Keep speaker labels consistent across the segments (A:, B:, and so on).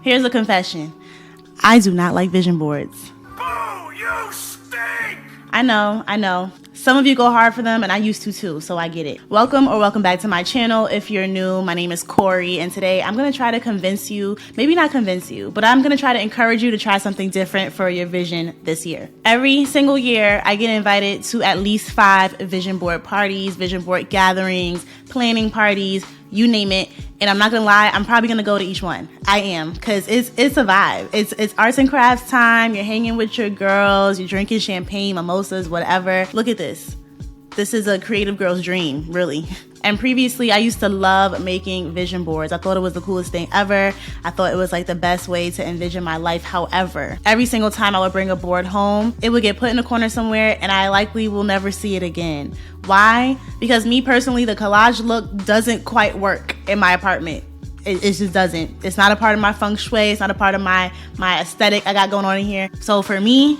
A: Here's a confession. I do not like vision boards.
B: Boo, you stink!
A: I know. Some of you go hard for them, and I used to too, so I get it. Welcome back to my channel. If you're new, my name is Corey, and today I'm gonna try to convince you, maybe not convince you, but I'm gonna try to encourage you to try something different for your vision this year. Every single year, I get invited to at least 5 vision board parties, vision board gatherings, planning parties, you name it. And I'm not gonna lie, I'm probably gonna go to each one. I am, because it's a vibe. It's arts and crafts time. You're hanging with your girls, you're drinking champagne, mimosas, whatever. Look at this. This is a creative girl's dream, really. And previously, I used to love making vision boards. I thought it was the coolest thing ever. I thought it was like the best way to envision my life. However, every single time I would bring a board home, it would get put in a corner somewhere and I likely will never see it again. Why? Because me personally, the collage look doesn't quite work in my apartment. It just doesn't. It's not a part of my feng shui. It's not a part of my aesthetic I got going on in here. So for me,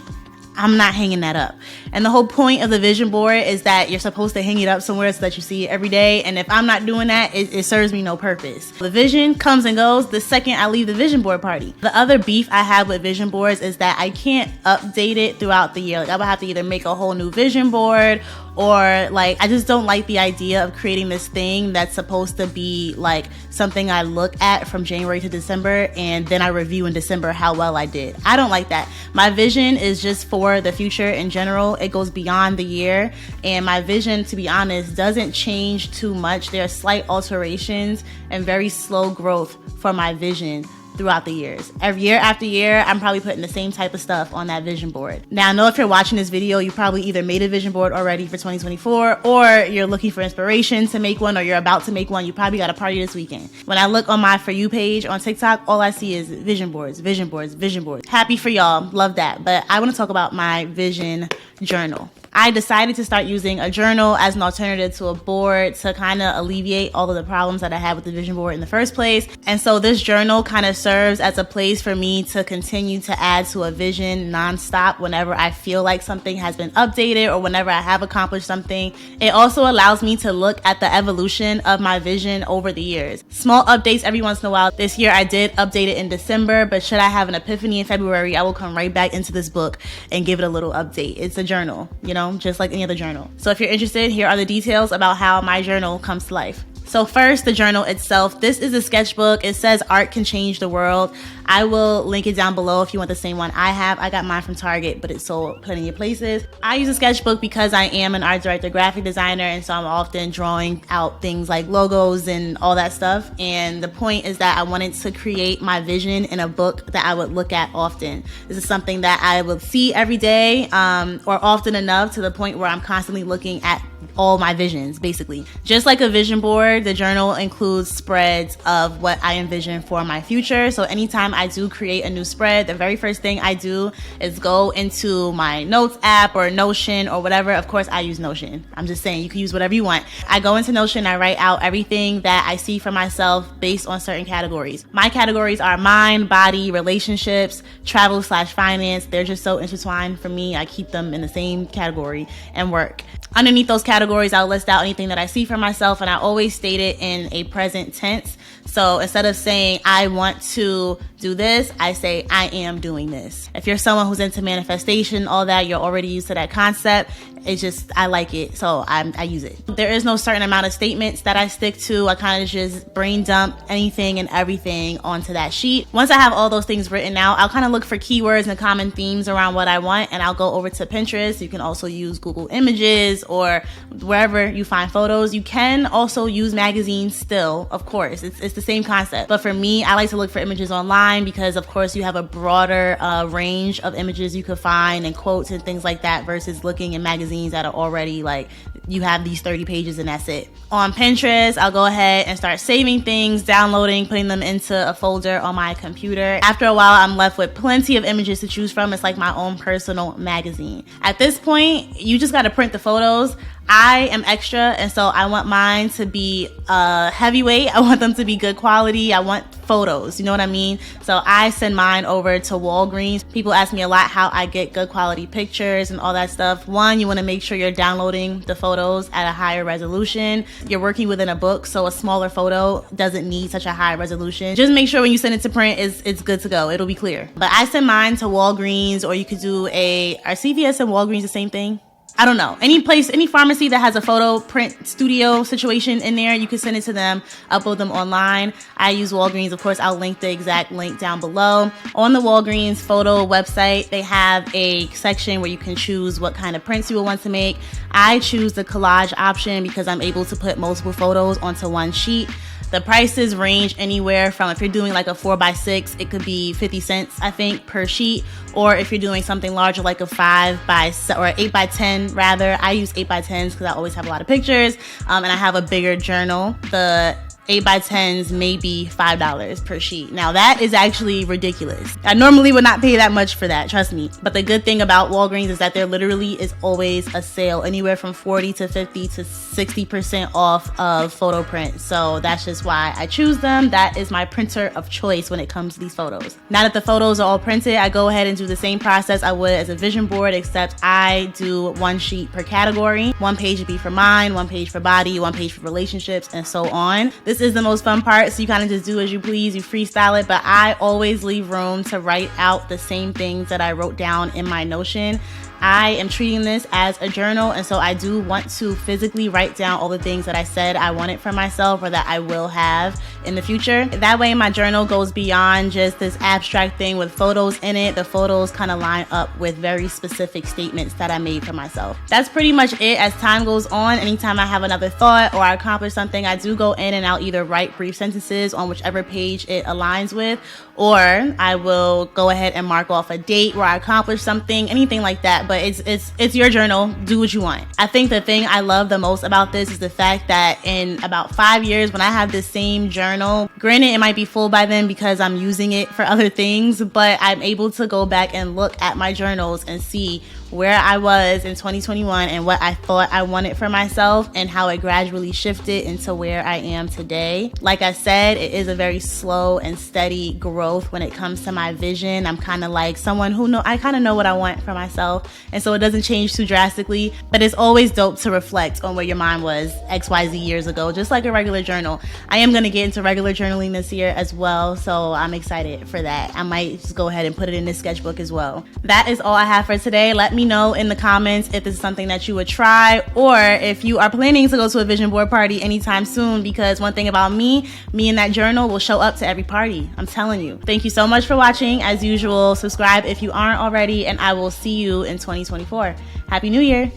A: I'm not hanging that up. And the whole point of the vision board is that you're supposed to hang it up somewhere so that you see it every day. And if I'm not doing that, it serves me no purpose. The vision comes and goes the second I leave the vision board party. The other beef I have with vision boards is that I can't update it throughout the year. Like I would have to either make a whole new vision board, or like I just don't like the idea of creating this thing that's supposed to be like something I look at from January to December and then I review in December how well I did. I don't like that. My vision is just for the future in general. It goes beyond the year, and my vision, to be honest, doesn't change too much. There are slight alterations and very slow growth for my vision throughout the years. Every year after year, I'm probably putting the same type of stuff on that vision board. Now, I know if you're watching this video, you probably either made a vision board already for 2024, or you're looking for inspiration to make one, or you're about to make one. You probably got a party this weekend. When I look on my For You page on TikTok, all I see is vision boards, vision boards, vision boards. Happy for y'all, love that. But I want to talk about my vision journal. I decided to start using a journal as an alternative to a board to kind of alleviate all of the problems that I had with the vision board in the first place. And so this journal kind of serves as a place for me to continue to add to a vision nonstop whenever I feel like something has been updated or whenever I have accomplished something. It also allows me to look at the evolution of my vision over the years. Small updates every once in a while. This year I did update it in December, but should I have an epiphany in February, I will come right back into this book and give it a little update. It's a journal, you know, just like any other journal. So if you're interested, here are the details about how my journal comes to life. So first, the journal itself. This is a sketchbook. It says art can change the world. I will link it down below if you want the same one I have. I got mine from Target, but it's sold plenty of places. I use a sketchbook because I am an art director, graphic designer, and so I'm often drawing out things like logos and all that stuff. And the point is that I wanted to create my vision in a book that I would look at often. This is something that I would see every day, or often enough to the point where I'm constantly looking at all my visions, basically. Just like a vision board, the journal includes spreads of what I envision for my future. So anytime I do create a new spread, the very first thing I do is go into my notes app or Notion or whatever. Of course, I use Notion. I'm just saying, you can use whatever you want. I go into Notion, I write out everything that I see for myself based on certain categories. My categories are mind, body, relationships, travel/finance. They're just so intertwined for me. I keep them in the same category, and work. Underneath those categories, I'll list out anything that I see for myself, and I always state it in a present tense. So instead of saying, I want to do this, I say, I am doing this. If you're someone who's into manifestation, all that, you're already used to that concept. It's just, I like it, so I use it. There is no certain amount of statements that I stick to. I kind of just brain dump anything and everything onto that sheet. Once I have all those things written out, I'll kind of look for keywords and common themes around what I want, and I'll go over to Pinterest. You can also use Google Images or wherever you find photos. You can also use magazines still, of course. It's the same concept. But for me, I like to look for images online because, of course, you have a broader range of images you could find and quotes and things like that versus looking in magazines that are already like, you have these 30 pages and that's it. On Pinterest, I'll go ahead and start saving things, downloading, putting them into a folder on my computer. After a while, I'm left with plenty of images to choose from. It's like my own personal magazine. At this point, you just got to print the photos. I am extra, and so I want mine to be heavyweight. I want them to be good quality. I want photos, you know what I mean? So I send mine over to Walgreens. People ask me a lot how I get good quality pictures and all that stuff. One, you want to make sure you're downloading the photos at a higher resolution. You're working within a book, so a smaller photo doesn't need such a high resolution. Just make sure when you send it to print, it's good to go. It'll be clear. But I send mine to Walgreens, or you could do are CVS and Walgreens the same thing? I don't know. Any place, any pharmacy that has a photo print studio situation in there, you can send it to them, upload them online. I use Walgreens. Of course, I'll link the exact link down below. On the Walgreens photo website, they have a section where you can choose what kind of prints you will want to make. I choose the collage option because I'm able to put multiple photos onto one sheet. The prices range anywhere from, if you're doing like a 4x6, it could be 50 cents, I think, per sheet. Or if you're doing something larger, like a 5x or 8x10 rather. I use 8x10s because I always have a lot of pictures, and I have a bigger journal. The 8x10s may be $5 per sheet. Now that is actually ridiculous. I normally would not pay that much for that, trust me. But the good thing about Walgreens is that there literally is always a sale, anywhere from 40 to 50 to 60% off of photo print. So that's just why I choose them. That is my printer of choice when it comes to these photos. Now that the photos are all printed, I go ahead and do the same process I would as a vision board, except I do one sheet per category. One page would be for mind, one page for body, one page for relationships, and so on. This is the most fun part, so you kind of just do as you please, you freestyle it, but I always leave room to write out the same things that I wrote down in my Notion. I am treating this as a journal, and so I do want to physically write down all the things that I said I wanted for myself or that I will have in the future. That way my journal goes beyond just this abstract thing with photos in it. The photos kind of line up with very specific statements that I made for myself. That's pretty much it. As time goes on, anytime I have another thought or I accomplish something, I do go in and I'll either write brief sentences on whichever page it aligns with, or I will go ahead and mark off a date where I accomplished something, anything like that. But it's your journal. Do what you want. I think the thing I love the most about this is the fact that in about 5 years, when I have this same journal, granted it might be full by then because I'm using it for other things, but I'm able to go back and look at my journals and see where I was in 2021 and what I thought I wanted for myself and how it gradually shifted into where I am today. Like I said, it is a very slow and steady growth when it comes to my vision. I'm kind of like someone who I kind of know what I want for myself, and so it doesn't change too drastically, but it's always dope to reflect on where your mind was XYZ years ago, just like a regular journal. I am going to get into regular journaling this year as well, so I'm excited for that. I might just go ahead and put it in this sketchbook as well. That is all I have for today. Let me know in the comments if this is something that you would try, or if you are planning to go to a vision board party anytime soon, because one thing about me and that journal will show up to every party. I'm telling you. Thank you so much for watching. As usual, subscribe if you aren't already, and I will see you in 2024. Happy New Year.